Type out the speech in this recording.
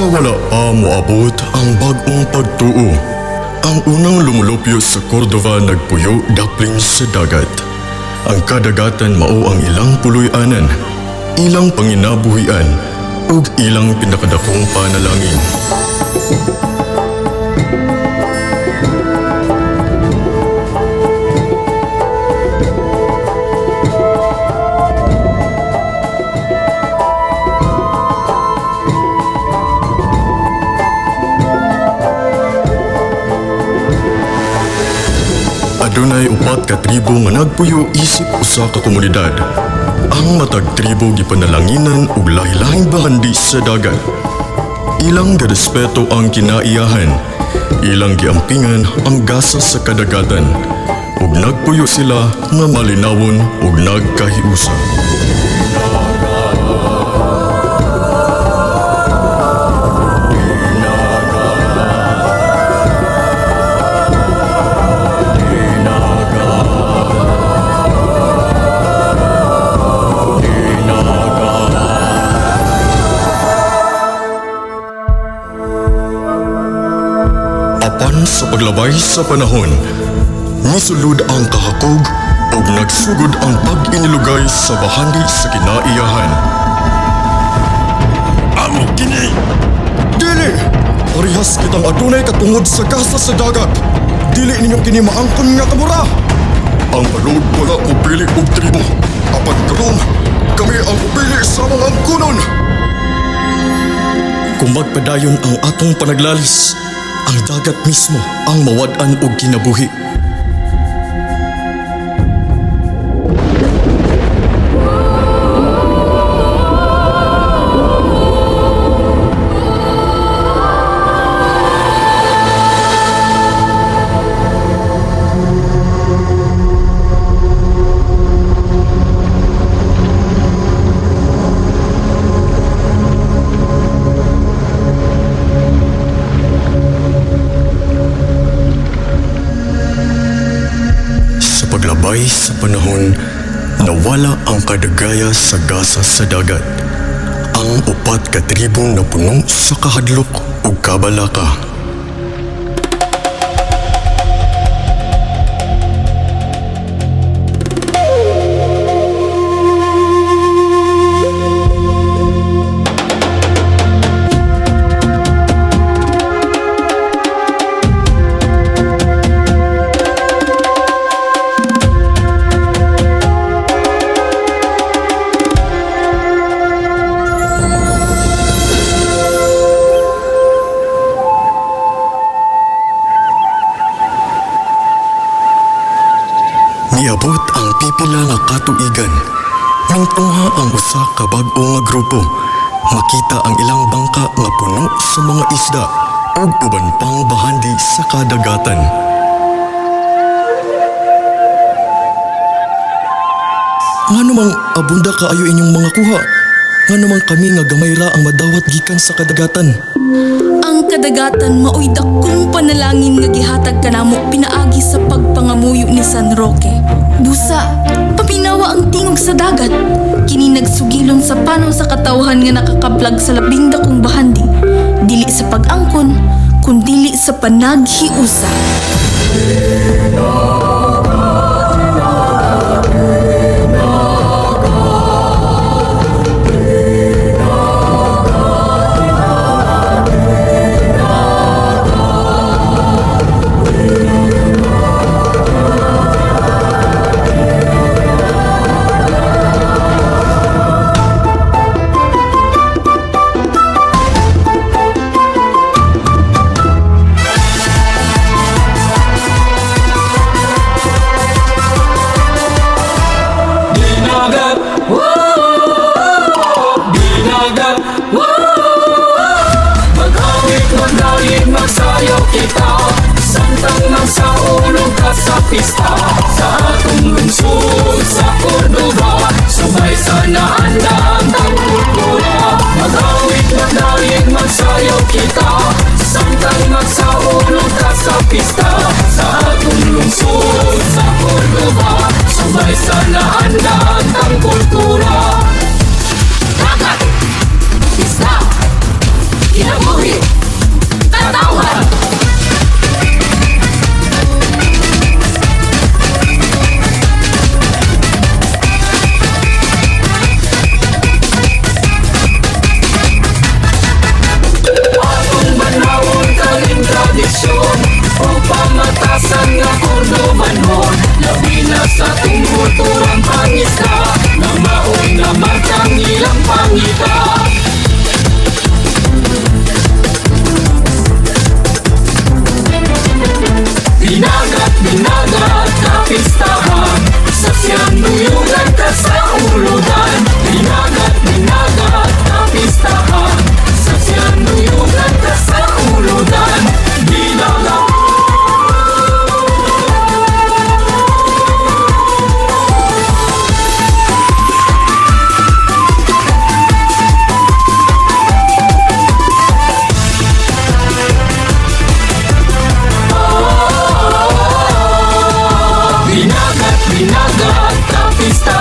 Sa wala pa moabot ang bagong pagtuo, ang unang lumulupyo sa Cordova nagpuyo daplin sa dagat. Ang kadagatan mao ang ilang puloy-anan, ilang panginabuhian, ug ilang pinakadakong panalangin. Adunay upat ka tribo nga nagpuyo isip usa ka komunidad. Ang matag tribo gipanalanginan ug lahi-lahing bahandi sa dagat. Ilang girespeto ang kinaiyahan, ilang giampingan ang gasa sa kadagatan, ug nagpuyo sila nga malinawon ug nagkahiusa. Apan sa paglabay sa panahon, misulod ang kahakog ug nagsugod ang pag-inilugay sa bahandi sa kinaiyahan. Amo kini! Dili! Parihas kitang adunay katungod sa gasa sa dagat. Dili ninyo kini maangkon nga kamura. Ang balod wala upili og tribo. Apan karon, kami ang upili sa mga angkunon. Kung magpadayon ang atong panaglalis, ang dagat mismo ang mawad-an og kinabuhi. Paglabay sa panahon, nawala ang kadagaya sa gasa sa dagat. Ang upat ka tribong napuno sa kahadlok ug kabalaka. Niabot ang pipila nga katuigan. Nangtungha ang usa ka bag-o nga grupo. Makita ang ilang bangka nga puno sa mga isda ug uban pang bahandi sa kadagatan. Ngano mang abunda kaayo inyong mga kuha? Ngano mang kami nga gamay ra ang madawat gikan sa kadagatan? Ang kadagatan maoy dakong panalangin nga gihatag kanamo pinaagi sa pagpangamuyo ni San Roque. Busa, paminawa ang tingog sa dagat. Kini nagsugilon sa panaw sa katawhan nga nakakaplag sa labing dakong bahandi. Dili sa pag-angkon, kundili sa panaghiusa. Magsayaw kita, santang magsaulog ka sa pista. Sa atong lungsod sa Cordova, subay sa naandang ang kultura. Magawit, magdalig, magsayaw kita, santang magsaulog ka sa pista. Sa atong lungsod sa Cordova, subay sa naandang ang kultura. Dagat, pista, kinabuhi. pista